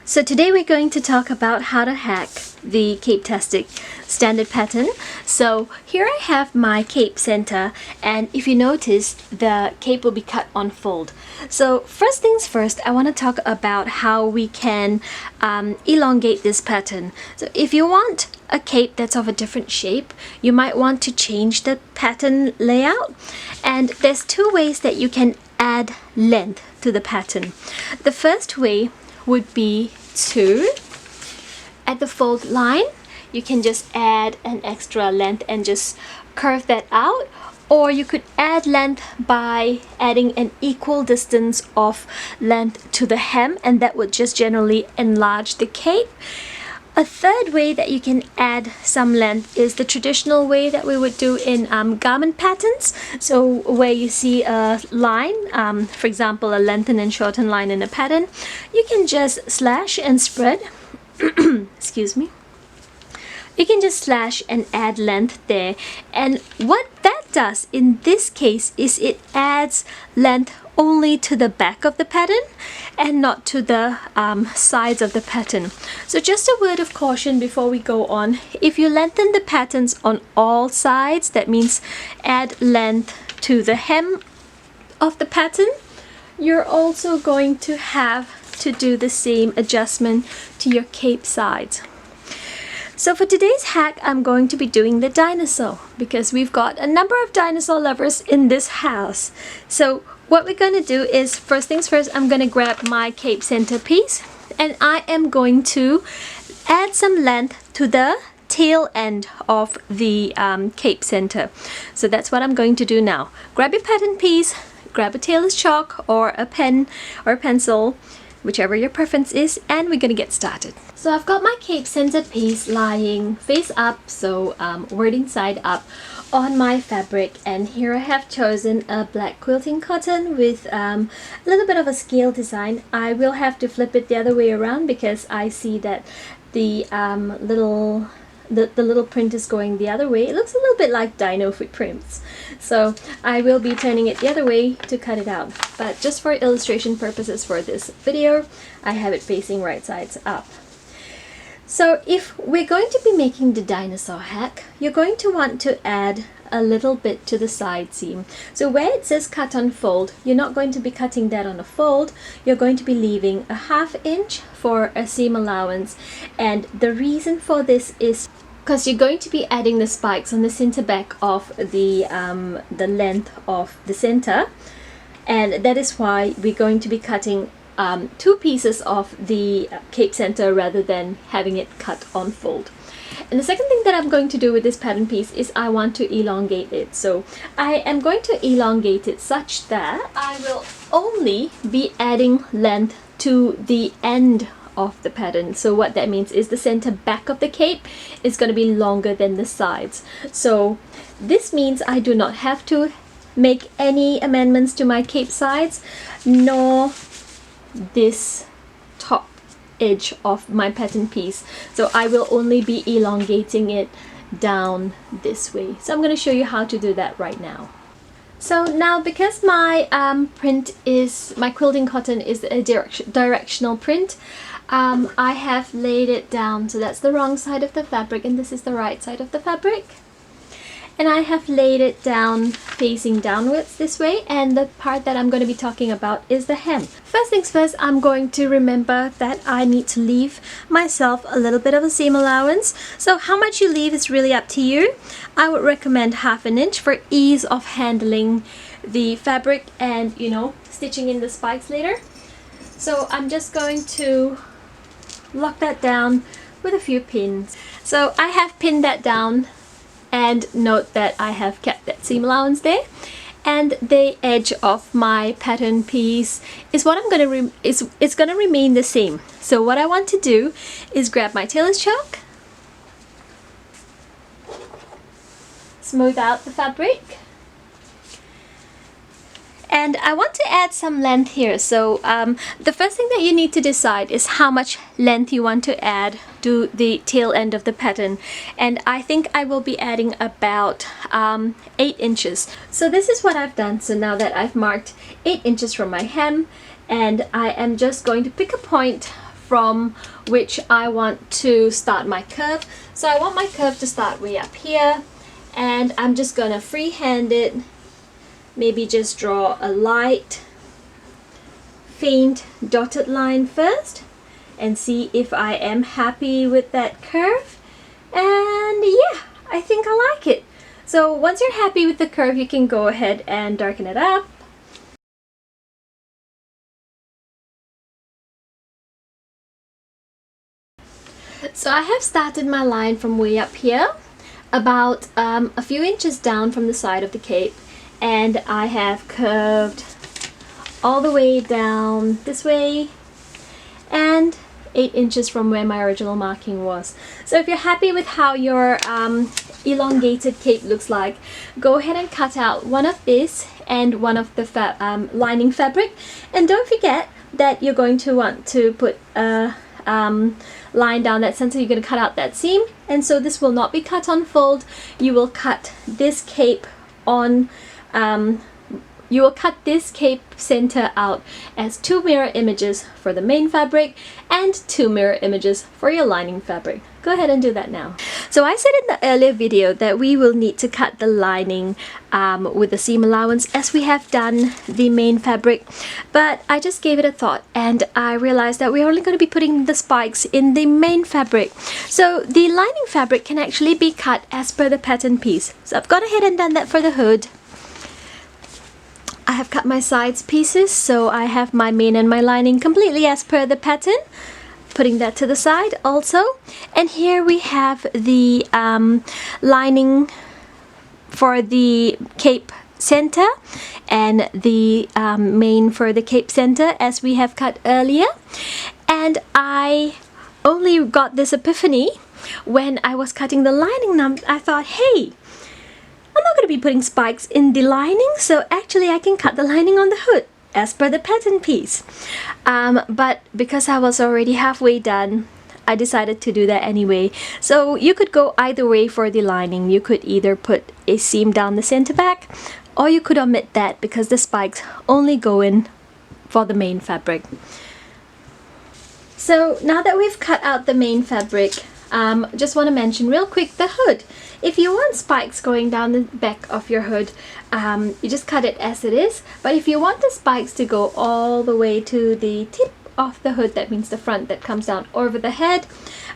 So today we're going to talk about how to hack the Capetastic standard pattern. So here I have my cape center, and if you notice, the cape will be cut on fold. So first things first, I want to talk about how we can elongate this pattern. So if you want a cape that's of a different shape, you might want to change the pattern layout, and there's two ways that you can add length to the pattern. The first way would be to, at the fold line, you can just add an extra length and just curve that out, or you could add length by adding an equal distance of length to the hem, and that would just generally enlarge the cape. A third way that you can add some length is the traditional way that we would do in garment patterns. So where you see a line, for example a lengthen and shorten line in a pattern, you can just slash and spread excuse me, you can just slash and add length there, and what that does in this case is it adds length only to the back of the pattern and not to the sides of the pattern. So just a word of caution before we go on: if you lengthen the patterns on all sides, that means add length to the hem of the pattern, you're also going to have to do the same adjustment to your cape sides. So for today's hack, I'm going to be doing the dinosaur because we've got a number of dinosaur lovers in this house. So what we're going to do is, first things first, I'm going to grab my cape center piece and I am going to add some length to the tail end of the cape center. So that's what I'm going to do now. Grab your pattern piece, grab a tailor's chalk or a pen or a pencil, whichever your preference is, and we're gonna get started. So I've got my cape center piece lying face up, so wording side up, on my fabric, and here I have chosen a black quilting cotton with a little bit of a scale design. I will have to flip it the other way around because I see that the little print is going the other way. It looks a little bit like dino footprints, so I will be turning it the other way to cut it out, but just for illustration purposes for this video, I have it facing right sides up. So if we're going to be making the dinosaur hack, you're going to want to add a little bit to the side seam. So where it says cut on fold, you're not going to be cutting that on a fold, you're going to be leaving a 1/2 inch for a seam allowance, and the reason for this is because you're going to be adding the spikes on the center back of the length of the center, and that is why we're going to be cutting two pieces of the cape center rather than having it cut on fold. And the second thing that I'm going to do with this pattern piece is I want to elongate it. So I am going to elongate it such that I will only be adding length to the end of the pattern. So what that means is the center back of the cape is going to be longer than the sides. So this means I do not have to make any amendments to my cape sides, nor this top edge of my pattern piece. So I will only be elongating it down this way. So I'm going to show you how to do that right now. So now, because my my quilting cotton is a directional print, I have laid it down, so that's the wrong side of the fabric and this is the right side of the fabric, and I have laid it down facing downwards this way, and the part that I'm going to be talking about is the hem. First things first, I'm going to remember that I need to leave myself a little bit of a seam allowance. So how much you leave is really up to you. I would recommend 1/2 inch for ease of handling the fabric and, you know, stitching in the spikes later. So I'm just going to lock that down with a few pins. So I have pinned that down, and note that I have kept that seam allowance there, and the edge of my pattern piece is what I'm gonna it's gonna remain the same. So what I want to do is grab my tailor's chalk, smooth out the fabric, and I want to add some length here. So the first thing that you need to decide is how much length you want to add to the tail end of the pattern, and I think I will be adding about 8 inches. So this is what I've done. So now that I've marked 8 inches from my hem, and I am just going to pick a point from which I want to start my curve. So I want my curve to start way up here, and I'm just gonna freehand it, maybe just draw a light faint dotted line first and see if I am happy with that curve. And yeah, I think I like it. So once you're happy with the curve, you can go ahead and darken it up. So I have started my line from way up here, about a few inches down from the side of the cape, and I have curved all the way down this way and 8 inches from where my original marking was. So if you're happy with how your elongated cape looks like, go ahead and cut out one of this and one of the lining fabric, and don't forget that you're going to want to put a line down that center. You're going to cut out that seam, and so this will not be cut on fold. You will cut this cape on you will cut this cape center out as 2 mirror images for the main fabric and 2 mirror images for your lining fabric. Go ahead and do that now. So I said in the earlier video that we will need to cut the lining with the seam allowance as we have done the main fabric, but I just gave it a thought and I realized that we're only going to be putting the spikes in the main fabric. So the lining fabric can actually be cut as per the pattern piece. So I've gone ahead and done that for the hood. I have cut my sides pieces, so I have my main and my lining completely as per the pattern. Putting that to the side also. And here we have the lining for the cape center and the main for the cape center as we have cut earlier. And I only got this epiphany when I was cutting the lining. I thought, hey, I'm not going to be putting spikes in the lining, so actually I can cut the lining on the hood as per the pattern piece. But because I was already halfway done, I decided to do that anyway. So you could go either way for the lining. You could either put a seam down the center back, or you could omit that because the spikes only go in for the main fabric. So now that we've cut out the main fabric, just want to mention real quick the hood. If you want spikes going down the back of your hood, you just cut it as it is. But if you want the spikes to go all the way to the tip of the hood, that means the front that comes down over the head,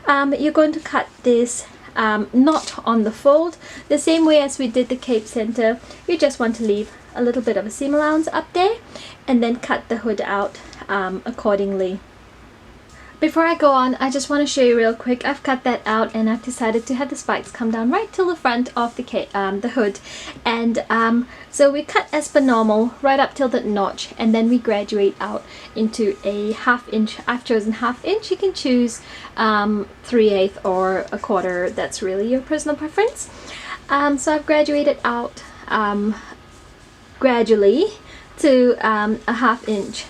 you're going to cut this not on the fold. The same way as we did the cape center, you just want to leave a little bit of a seam allowance up there and then cut the hood out accordingly. Before I go on, I just want to show you real quick. I've cut that out and I've decided to have the spikes come down right till the front of the hood. And so we cut as per normal right up till the notch, and then we graduate out into a 1/2 inch. I've chosen 1/2 inch. You can choose 3/8 or 1/4. That's really your personal preference. So I've graduated out gradually to a 1/2 inch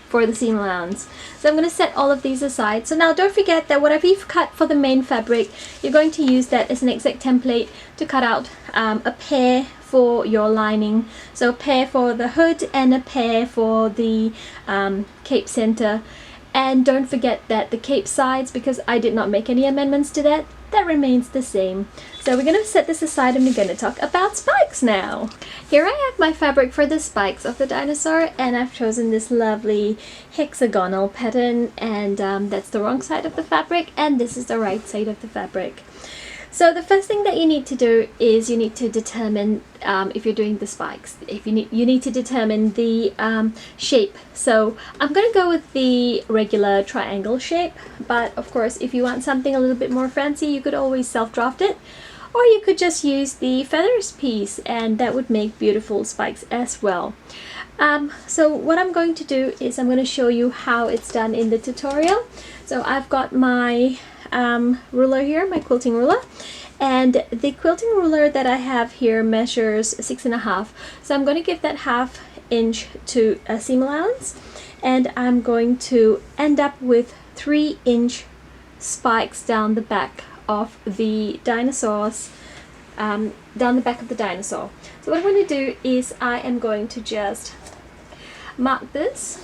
for the seam allowance. So I'm going to set all of these aside. So now don't forget that whatever you've cut for the main fabric, you're going to use that as an exact template to cut out a pair for your lining. So a pair for the hood and a pair for the cape center. And don't forget that the cape sides, because I did not make any amendments to that, that remains the same. So we're going to set this aside and we're going to talk about spikes now. Here I have my fabric for the spikes of the dinosaur, and I've chosen this lovely hexagonal pattern, and that's the wrong side of the fabric and this is the right side of the fabric. So the first thing that you need to do is you need to determine if you're doing the spikes. You need to determine the shape. So I'm going to go with the regular triangle shape, but of course if you want something a little bit more fancy, you could always self-draft it, or you could just use the feathers piece and that would make beautiful spikes as well. So what I'm going to do is I'm going to show you how it's done in the tutorial. So I've got my ruler here, my quilting ruler, and the quilting ruler that I have here measures 6.5. So I'm going to give that 1/2 inch to a seam allowance, and I'm going to end up with 3-inch spikes down the back of the dinosaurs, down the back of the dinosaur. So what I'm going to do is I am going to just mark this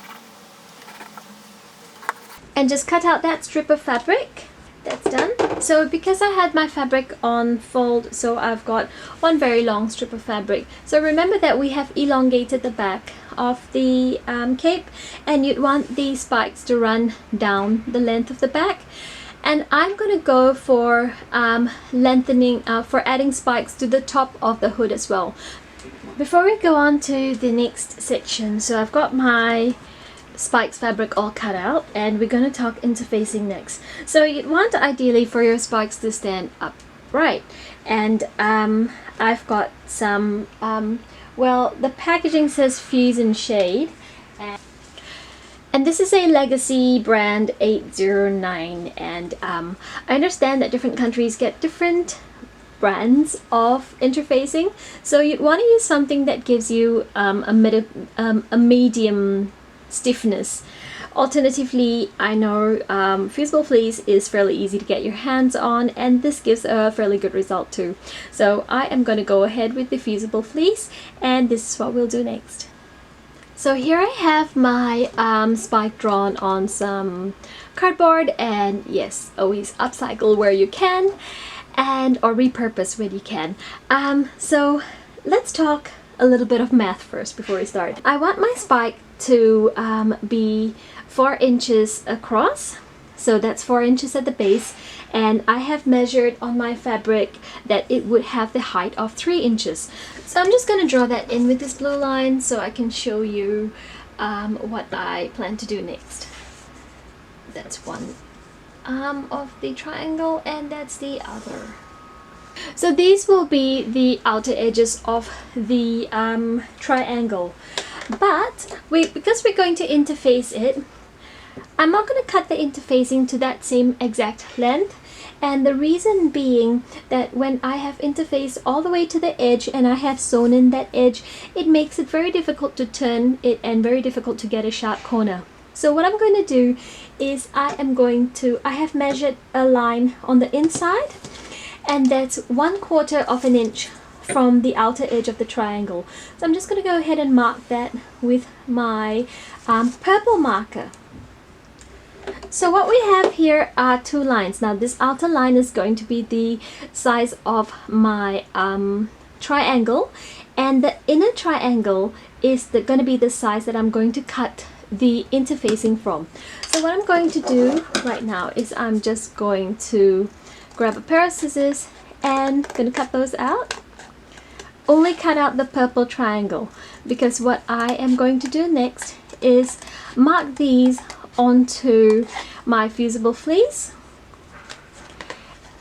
and just cut out that strip of fabric. That's done. So because I had my fabric on fold, so I've got one very long strip of fabric. So remember that we have elongated the back of the cape, and you'd want the spikes to run down the length of the back. And I'm going to go for lengthening, for adding spikes to the top of the hood as well. Before we go on to the next section, so I've got my spikes fabric all cut out, and we're going to talk interfacing next. So you'd want ideally for your spikes to stand upright, and I've got some well, the packaging says Fuse and Shade, and this is a Legacy brand 809, and I understand that different countries get different brands of interfacing, so you'd want to use something that gives you a medium stiffness. Alternatively, I know fusible fleece is fairly easy to get your hands on, and this gives a fairly good result too. So I am going to go ahead with the fusible fleece, and this is what we'll do next. So here I have my spike drawn on some cardboard, and yes, always upcycle where you can, and or repurpose when you can. So let's talk a little bit of math first before we start. I want my spike to be 4 inches across, so that's 4 inches at the base, and I have measured on my fabric that it would have the height of 3 inches. So I'm just going to draw that in with this blue line so I can show you what I plan to do next. That's one arm of the triangle, and that's the other. So these will be the outer edges of the triangle, but because we're going to interface it, I'm not going to cut the interfacing to that same exact length, and the reason being that when I have interfaced all the way to the edge and I have sewn in that edge, it makes it very difficult to turn it and very difficult to get a sharp corner. So what I'm going to do is I have measured a line on the inside, and that's 1/4 of an inch from the outer edge of the triangle. So I'm just going to go ahead and mark that with my purple marker. So what we have here are 2 lines. Now this outer line is going to be the size of my triangle, and the inner triangle is going to be the size that I'm going to cut the interfacing from. So what I'm going to do right now is I'm just going to grab a pair of scissors and going to cut those out. Only cut out the purple triangle, because what I am going to do next is mark these onto my fusible fleece,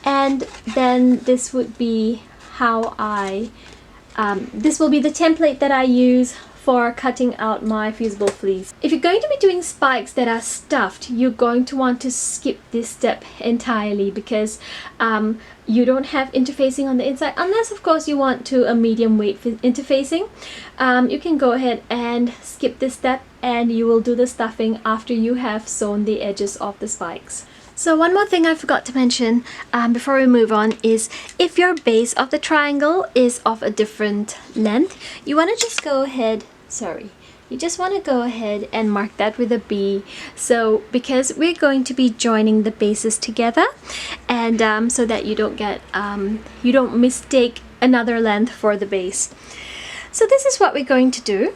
and then this would be how this will be the template that I use for cutting out my fusible fleece. If you're going to be doing spikes that are stuffed, you're going to want to skip this step entirely, because you don't have interfacing on the inside, unless of course you want to a medium weight interfacing. You can go ahead and skip this step, and you will do the stuffing after you have sewn the edges of the spikes. So one more thing I forgot to mention before we move on is, if your base of the triangle is of a different length, you want to just go ahead, you just want to go ahead and mark that with a B. So because we're going to be joining the bases together, and so that you don't mistake another length for the base. So this is what we're going to do.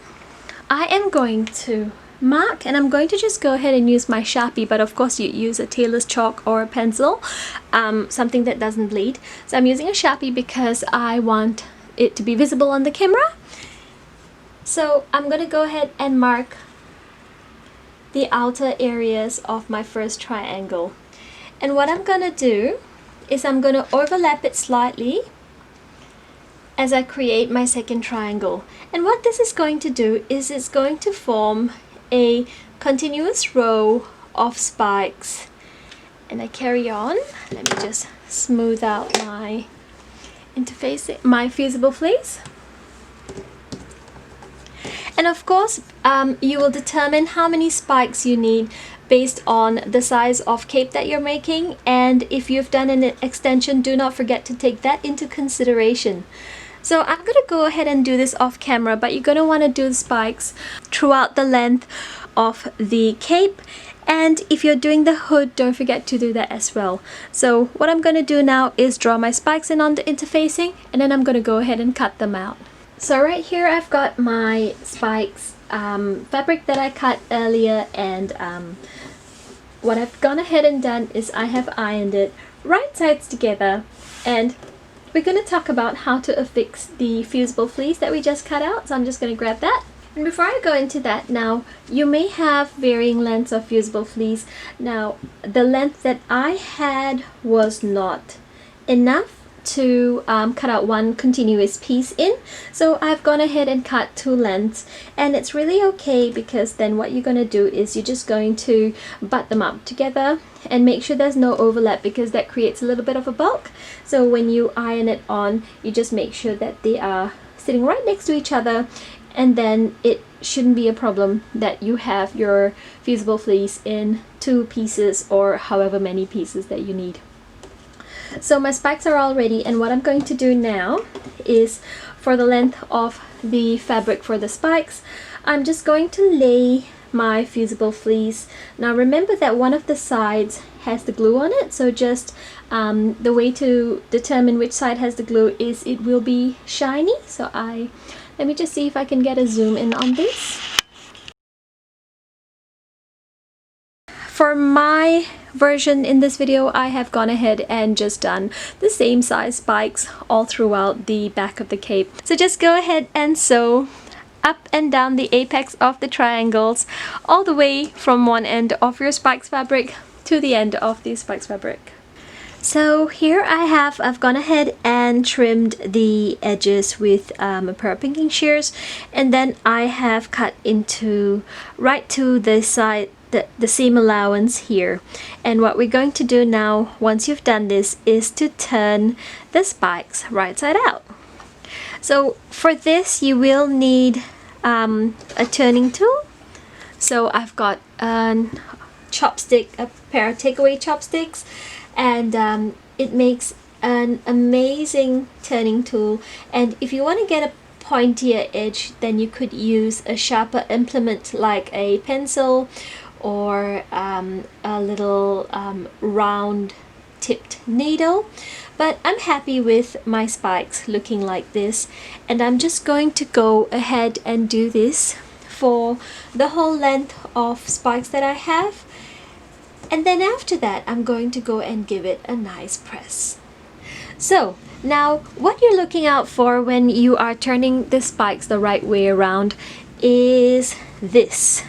I am going to mark, and I'm going to just go ahead and use my Sharpie, but of course you use a tailor's chalk or a pencil, something that doesn't bleed. So I'm using a Sharpie because I want it to be visible on the camera. So I'm going to go ahead and mark the outer areas of my first triangle, and what I'm going to do is I'm going to overlap it slightly as I create my second triangle. And what this is going to do is it's going to form a continuous row of spikes, and I carry on. Let me just smooth out my interface, my fusible fleece. And of course you will determine how many spikes you need based on the size of cape that you're making, and if you've done an extension, do not forget to take that into consideration. So I'm going to go ahead and do this off camera, but you're going to want to do the spikes throughout the length of the cape. And if you're doing the hood, don't forget to do that as well. So what I'm going to do now is draw my spikes in on the interfacing, and then I'm going to go ahead and cut them out. So right here I've got my spikes fabric that I cut earlier, and what I've gone ahead and done is I have ironed it right sides together, and we're going to talk about how to affix the fusible fleece that we just cut out. So I'm just going to grab that. And before I go into that, now you may have varying lengths of fusible fleece. Now the length that I had was not enough to cut out one continuous piece in, so I've gone ahead and cut two lengths, and it's really okay because then what you're going to do is you're just going to butt them up together and make sure there's no overlap, because that creates a little bit of a bulk. So when you iron it on, you just make sure that they are sitting right next to each other, and then it shouldn't be a problem that you have your fusible fleece in two pieces or however many pieces that you need. So my spikes are all ready, and what I'm going to do now is, for the length of the fabric for the spikes, I'm just going to lay my fusible fleece. Now remember that one of the sides has the glue on it, so just the way to determine which side has the glue is it will be shiny. So let me just see if I can get a zoom in on this. For my version in this video, I have gone ahead and just done the same size spikes all throughout the back of the cape. So just go ahead and sew up and down the apex of the triangles, all the way from one end of your spikes fabric to the end of the spikes fabric. So here I've gone ahead and trimmed the edges with a pair of pinking shears, and then I have cut into right to the side the seam allowance here. And what we're going to do now, once you've done this, is to turn the spikes right side out. So for this you will need a turning tool. So I've got a chopstick, a pair of takeaway chopsticks, and it makes an amazing turning tool. And if you want to get a pointier edge, then you could use a sharper implement like a pencil or a little round tipped needle. But I'm happy with my spikes looking like this, and I'm just going to go ahead and do this for the whole length of spikes that I have, and then after that I'm going to go and give it a nice press. So now what you're looking out for when you are turning the spikes the right way around is this.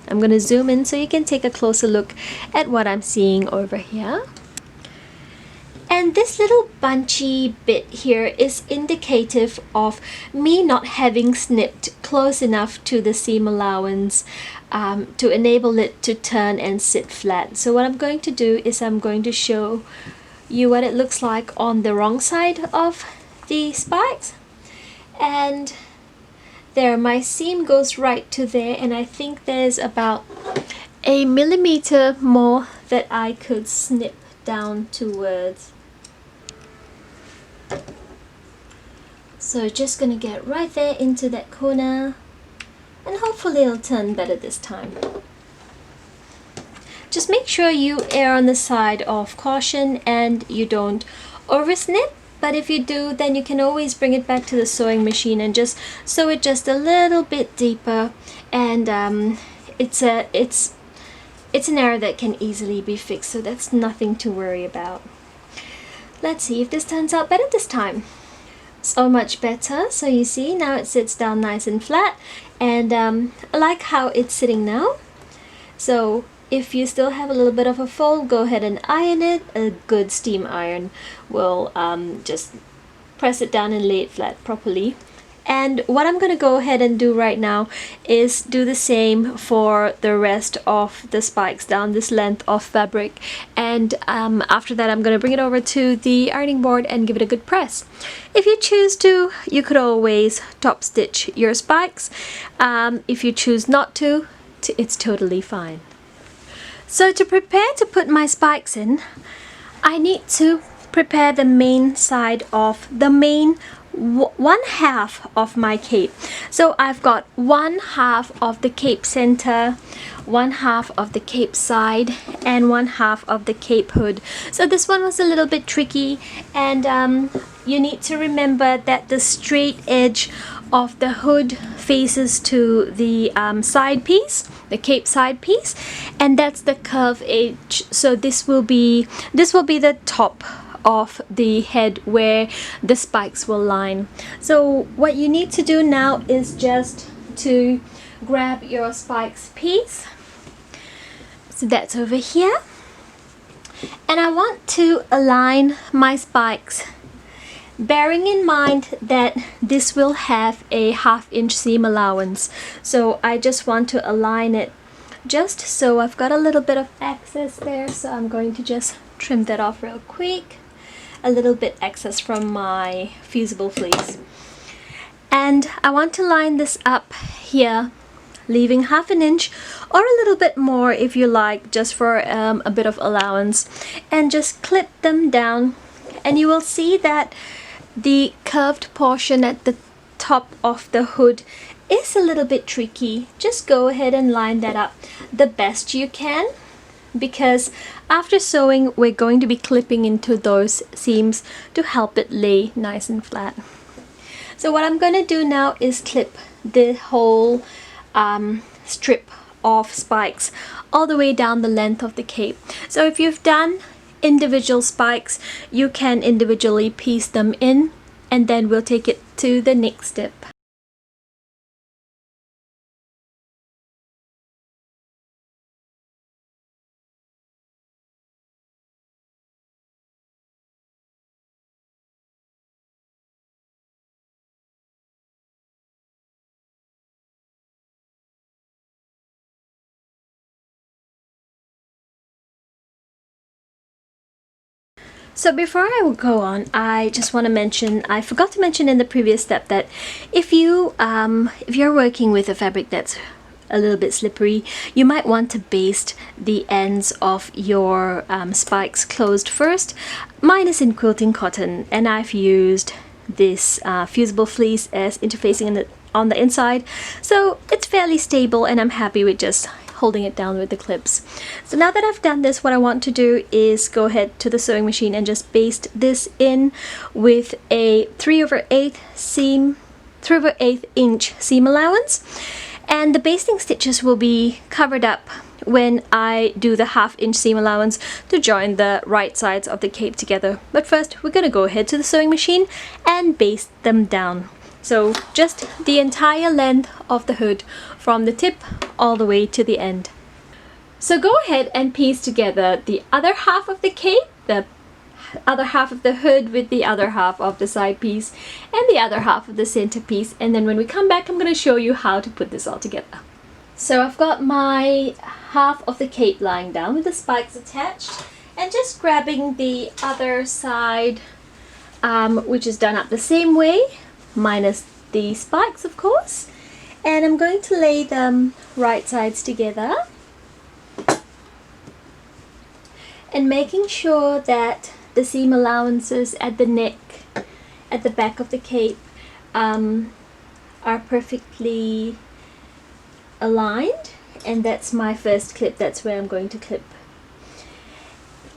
I'm going to zoom in so you can take a closer look at what I'm seeing over here. And this little bunchy bit here is indicative of me not having snipped close enough to the seam allowance to enable it to turn and sit flat. So what I'm going to do is I'm going to show you what it looks like on the wrong side of the spikes. And there, my seam goes right to there, and I think there's about a millimeter more that I could snip down towards. So just gonna get right there into that corner, and hopefully it'll turn better this time. Just make sure you err on the side of caution and you don't over snip. But if you do, then you can always bring it back to the sewing machine and just sew it just a little bit deeper. And it's an error that can easily be fixed, so that's nothing to worry about. Let's see if this turns out better this time. So much better. So you see, now it sits down nice and flat, and I like how it's sitting now. So if you still have a little bit of a fold, go ahead and iron it. A good steam iron will just press it down and lay it flat properly. And what I'm going to go ahead and do right now is do the same for the rest of the spikes down this length of fabric. And after that I'm going to bring it over to the ironing board and give it a good press. If you choose to, you could always top stitch your spikes. If you choose not to, it's totally fine. So to prepare to put my spikes in, I need to prepare the main side of the main one half of my cape. So I've got one half of the cape center, one half of the cape side, and one half of the cape hood. So this one was a little bit tricky, and you need to remember that the straight edge of the hood faces to the side piece, the cape side piece, and that's the curve edge. So this will be the top of the head where the spikes will line. So what you need to do now is just to grab your spikes piece. So that's over here, and I want to align my spikes, bearing in mind that this will have a 1/2 inch seam allowance. So I just want to align it just so. I've got a little bit of excess there, so I'm going to just trim that off real quick. A little bit excess from my fusible fleece, and I want to line this up here, leaving 1/2 inch or a little bit more if you like, just for a bit of allowance, and just clip them down. And you will see that the curved portion at the top of the hood is a little bit tricky. Just go ahead and line that up the best you can, because after sewing we're going to be clipping into those seams to help it lay nice and flat. So what I'm going to do now is clip the whole strip of spikes all the way down the length of the cape. So if you've done individual spikes, you can individually piece them in, and then we'll take it to the next step. So before I go on, I just want to mention, I forgot to mention in the previous step, that if you're working with a fabric that's a little bit slippery, you might want to baste the ends of your spikes closed first. Mine is in quilting cotton, and I've used this fusible fleece as interfacing on the inside, so it's fairly stable, and I'm happy with just holding it down with the clips. So now that I've done this, what I want to do is go ahead to the sewing machine and just baste this in with a 3/8 inch seam allowance. And the basting stitches will be covered up when I do the 1/2 inch seam allowance to join the right sides of the cape together. But first we're going to go ahead to the sewing machine and baste them down. So just the entire length of the hood, from the tip all the way to the end. So go ahead and piece together the other half of the cape, the other half of the hood with the other half of the side piece, and the other half of the center piece. And then when we come back, I'm going to show you how to put this all together. So I've got my half of the cape lying down with the spikes attached, and just grabbing the other side, which is done up the same way, minus the spikes of course, and I'm going to lay them right sides together, and making sure that the seam allowances at the neck, at the back of the cape, are perfectly aligned. And that's my first clip, that's where I'm going to clip,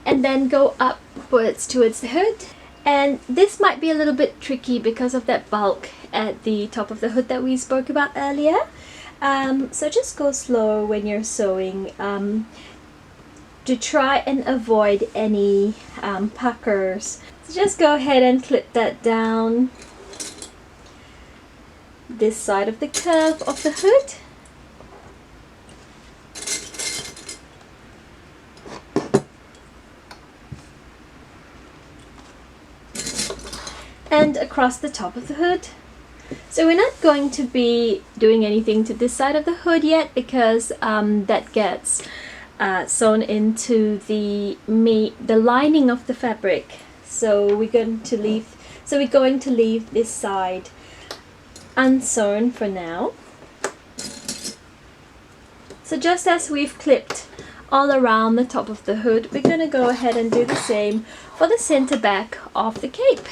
and then go upwards towards the hood. And this might be a little bit tricky because of that bulk at the top of the hood that we spoke about earlier. So just go slow when you're sewing to try and avoid any puckers. So just go ahead and clip that down this side of the curve of the hood. And across the top of the hood. So we're not going to be doing anything to this side of the hood yet, because that gets sewn into the lining of the fabric. So we're going to leave this side unsewn for now. So just as we've clipped all around the top of the hood, we're going to go ahead and do the same for the center back of the cape.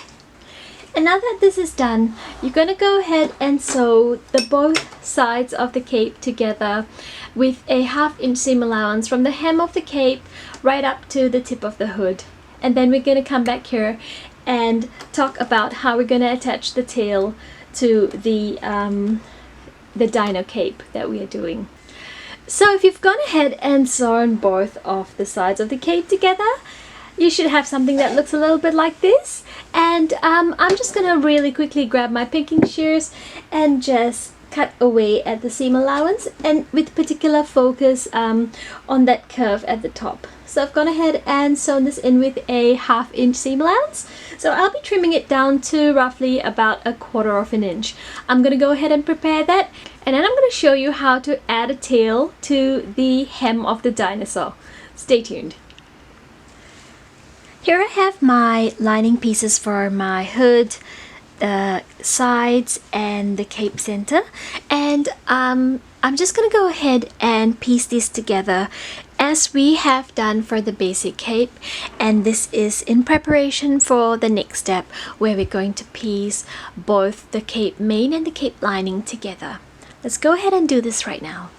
And now that this is done, you're going to go ahead and sew the both sides of the cape together with a 1/2 inch seam allowance from the hem of the cape right up to the tip of the hood. And then we're going to come back here and talk about how we're going to attach the tail to the dino cape that we are doing. So if you've gone ahead and sewn both of the sides of the cape together, you should have something that looks a little bit like this. And I'm just gonna really quickly grab my pinking shears and just cut away at the seam allowance, and with particular focus on that curve at the top. So I've gone ahead and sewn this in with a 1/2 inch seam allowance. So I'll be trimming it down to roughly about 1/4 inch. I'm gonna go ahead and prepare that, and then I'm gonna show you how to add a tail to the hem of the dinosaur. Stay tuned. Here I have my lining pieces for my hood, the sides, and the cape center, and I'm just gonna go ahead and piece this together as we have done for the basic cape, and this is in preparation for the next step where we're going to piece both the cape main and the cape lining together. Let's go ahead and do this right now.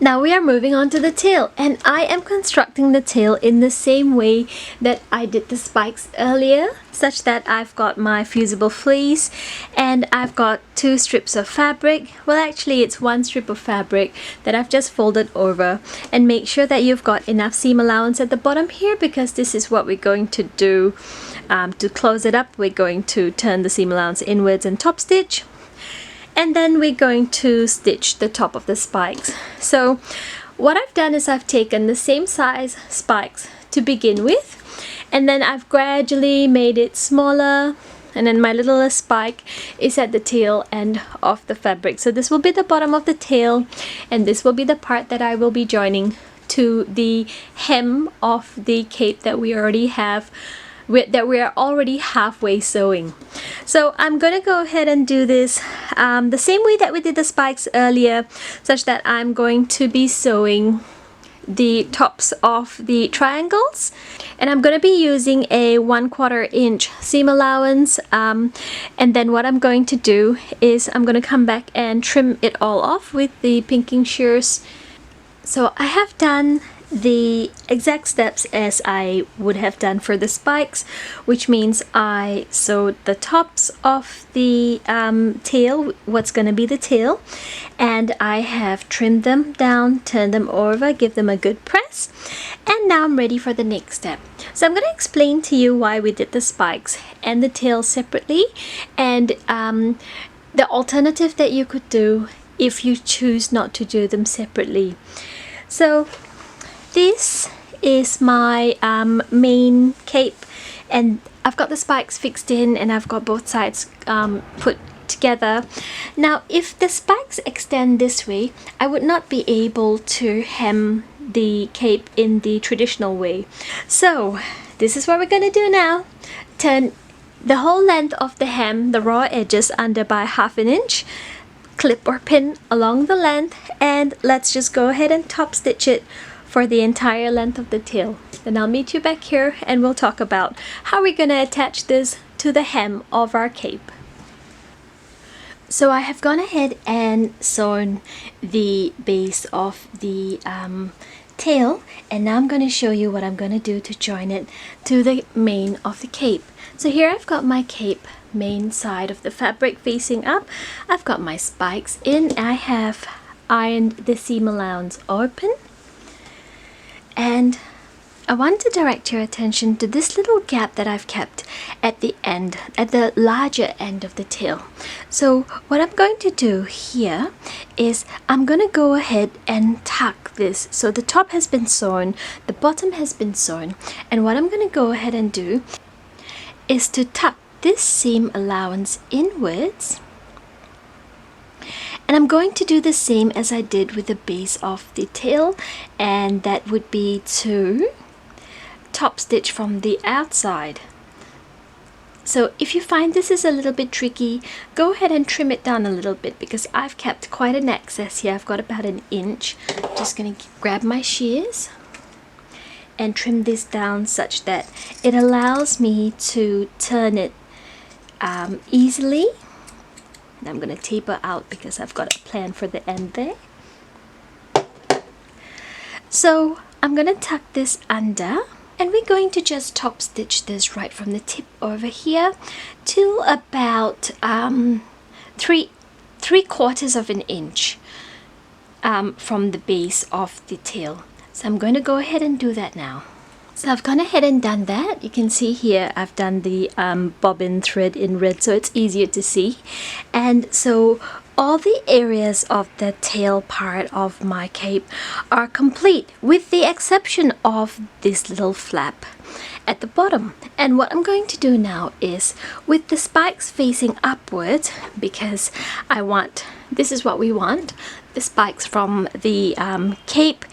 Now we are moving on to the tail, and I am constructing the tail in the same way that I did the spikes earlier, such that I've got my fusible fleece and I've got 2 strips of fabric. Well, actually it's 1 strip of fabric that I've just folded over, and make sure that you've got enough seam allowance at the bottom here, because this is what we're going to do to close it up. We're going to turn the seam allowance inwards and top stitch, and then we're going to stitch the top of the spikes. So what I've done is I've taken the same size spikes to begin with, and then I've gradually made it smaller, and then my littlest spike is at the tail end of the fabric. So this will be the bottom of the tail, and this will be the part that I will be joining to the hem of the cape that we already have, that we are already halfway sewing. So I'm gonna go ahead and do this the same way that we did the spikes earlier, such that I'm going to be sewing the tops of the triangles, and I'm going to be using a 1/4 inch seam allowance, and then what I'm going to do is I'm going to come back and trim it all off with the pinking shears. So I have done the exact steps as I would have done for the spikes, which means I sewed the tops of the tail, what's going to be the tail, and I have trimmed them down, turned them over, give them a good press, and now I'm ready for the next step. So I'm going to explain to you why we did the spikes and the tail separately, and the alternative that you could do if you choose not to do them separately. So this is my main cape, and I've got the spikes fixed in, and I've got both sides put together. Now if the spikes extend this way, I would not be able to hem the cape in the traditional way. So this is what we're going to do now. Turn the whole length of the hem, the raw edges, under by 1/2 inch, clip or pin along the length, and let's just go ahead and top stitch it for the entire length of the tail. Then I'll meet you back here and we'll talk about how we're going to attach this to the hem of our cape. So I have gone ahead and sewn the base of the tail, and now I'm going to show you what I'm going to do to join it to the main of the cape. So here I've got my cape main side of the fabric facing up. I've got my spikes in. I have ironed the seam allowance open, and I want to direct your attention to this little gap that I've kept at the end, at the larger end of the tail. So what I'm going to do here is I'm going to go ahead and tuck this. So the top has been sewn, the bottom has been sewn, and what I'm going to go ahead and do is to tuck this seam allowance inwards, and I'm going to do the same as I did with the base of the tail, and that would be to top stitch from the outside. So if you find this is a little bit tricky, go ahead and trim it down a little bit, because I've kept quite an excess here. I've got about 1 inch. Just going to grab my shears and trim this down such that it allows me to turn it easily. I'm going to taper out because I've got a plan for the end there. So I'm going to tuck this under, and we're going to just top stitch this right from the tip over here to about 3/4 of an inch from the base of the tail. So I'm going to go ahead and do that now. So I've gone ahead and done that. You can see here I've done the bobbin thread in red so it's easier to see. And so all the areas of the tail part of my cape are complete with the exception of this little flap at the bottom. And what I'm going to do now is, with the spikes facing upwards, because this is what we want, the spikes from the cape,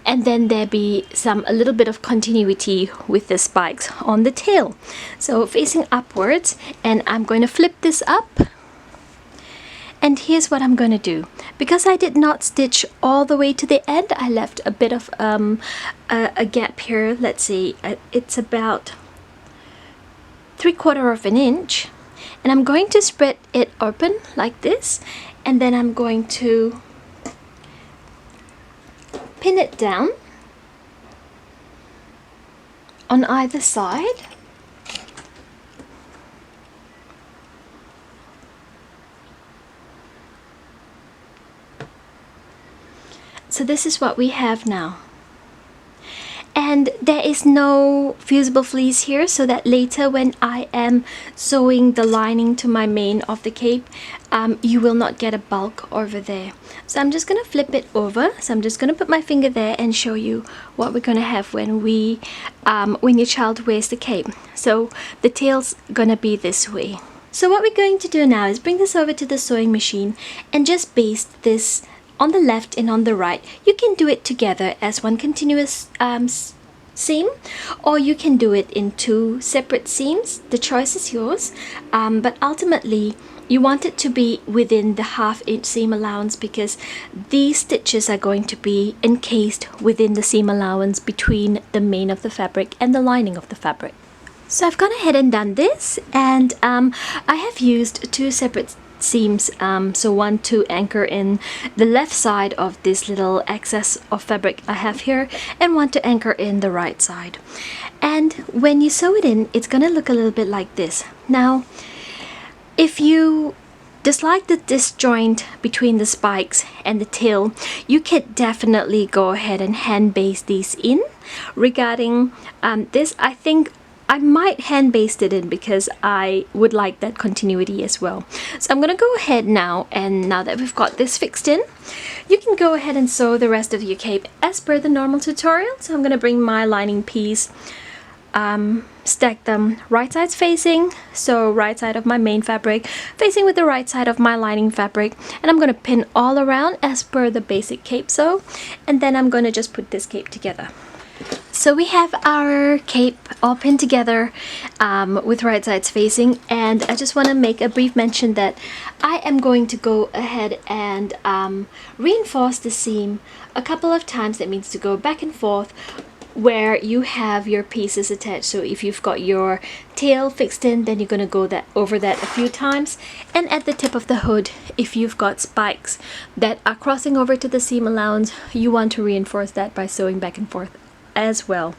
and then there be a little bit of continuity with the spikes on the tail. So facing upwards, and I'm going to flip this up. And here's what I'm going to do. Because I did not stitch all the way to the end, I left a bit of a gap here. Let's see, it's about 3/4 of an inch. And I'm going to spread it open like this. And then I'm going to pin it down on either side. So this is what we have now. And there is no fusible fleece here, so that later when I am sewing the lining to my mane of the cape, you will not get a bulk over there. So I'm just going to flip it over. So I'm just going to put my finger there and show you what we're going to have when your child wears the cape. So the tail's going to be this way. So what we're going to do now is bring this over to the sewing machine and just baste this on the left and on the right. You can do it together as one continuous seam, or you can do it in 2 separate seams. The choice is yours, but ultimately you want it to be within the 1/2 inch seam allowance, because these stitches are going to be encased within the seam allowance between the mane of the fabric and the lining of the fabric. So I've gone ahead and done this, and I have used 2 separate seams, so one to anchor in the left side of this little excess of fabric I have here, and one to anchor in the right side. And when you sew it in, it's gonna look a little bit like this. Now, if you dislike the disjoint between the spikes and the tail, you can definitely go ahead and hand baste these in. Regarding this, I think I might hand baste it in because I would like that continuity as well. So I'm going to go ahead now, and now that we've got this fixed in, you can go ahead and sew the rest of your cape as per the normal tutorial. So I'm going to bring my lining piece, stack them right sides facing, so right side of my main fabric facing with the right side of my lining fabric, and I'm going to pin all around as per the basic cape sew, and then I'm going to just put this cape together. So we have our cape all pinned together with right sides facing, and I just want to make a brief mention that I am going to go ahead and reinforce the seam a couple of times. That means to go back and forth where you have your pieces attached. So if you've got your tail fixed in, then you're going to go over that a few times, and at the tip of the hood, if you've got spikes that are crossing over to the seam allowance, you want to reinforce that by sewing back and forth as well.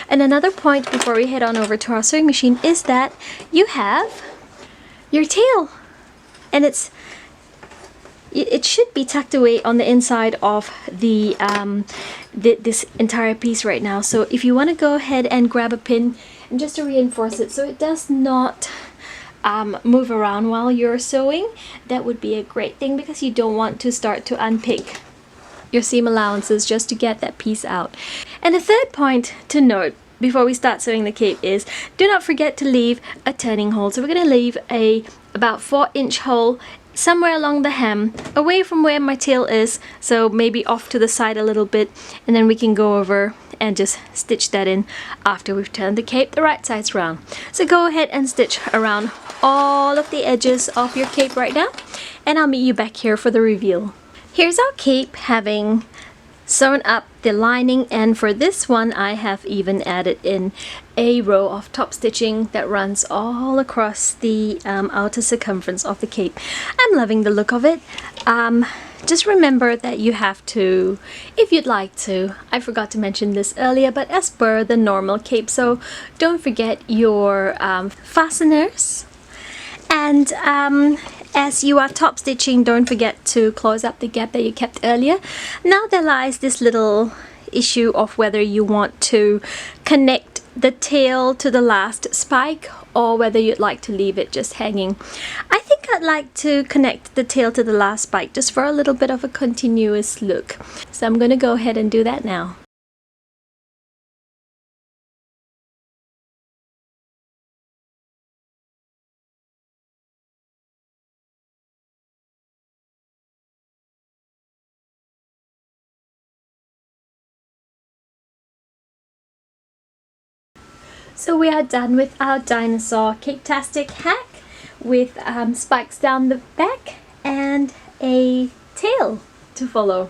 And another point before we head on over to our sewing machine is that you have your tail, and it should be tucked away on the inside of the this entire piece right now. So if you want to go ahead and grab a pin and just to reinforce it so it does not move around while you're sewing, that would be a great thing, because you don't want to start to unpick your seam allowances just to get that piece out. And the third point to note before we start sewing the cape is, do not forget to leave a turning hole. So we're going to leave about 4-inch hole somewhere along the hem, away from where my tail is, so maybe off to the side a little bit, and then we can go over and just stitch that in after we've turned the cape the right sides round. So go ahead and stitch around all of the edges of your cape right now, and I'll meet you back here for the reveal. Here's our cape having sewn up the lining, and for this one I have even added in a row of top stitching that runs all across the outer circumference of the cape. I'm loving the look of it. Just remember that you have to, if you'd like to, I forgot to mention this earlier, but as per the normal cape, so don't forget your fasteners. And as you are top stitching, don't forget to close up the gap that you kept earlier. Now there lies this little issue of whether you want to connect the tail to the last spike or whether you'd like to leave it just hanging. I think I'd like to connect the tail to the last spike just for a little bit of a continuous look. So I'm going to go ahead and do that now. So we are done with our dinosaur Cape-tastic hack with spikes down the back and a tail to follow.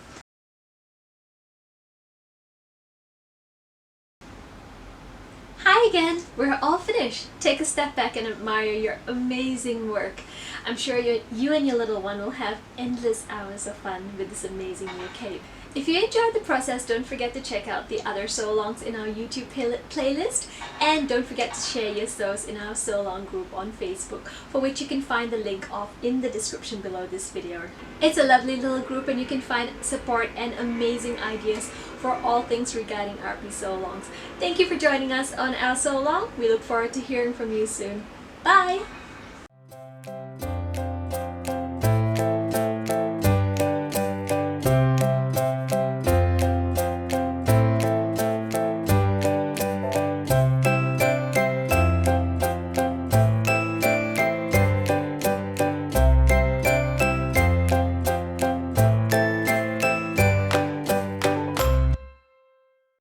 Hi again! We're all finished. Take a step back and admire your amazing work. I'm sure you and your little one will have endless hours of fun with this amazing new cape. If you enjoyed the process, don't forget to check out the other sew-alongs in our YouTube playlist, and don't forget to share your sews in our sew-along group on Facebook, for which you can find the link of in the description below this video. It's a lovely little group and you can find support and amazing ideas for all things regarding RP sew-alongs. Thank you for joining us on our sew-along. We look forward to hearing from you soon. Bye!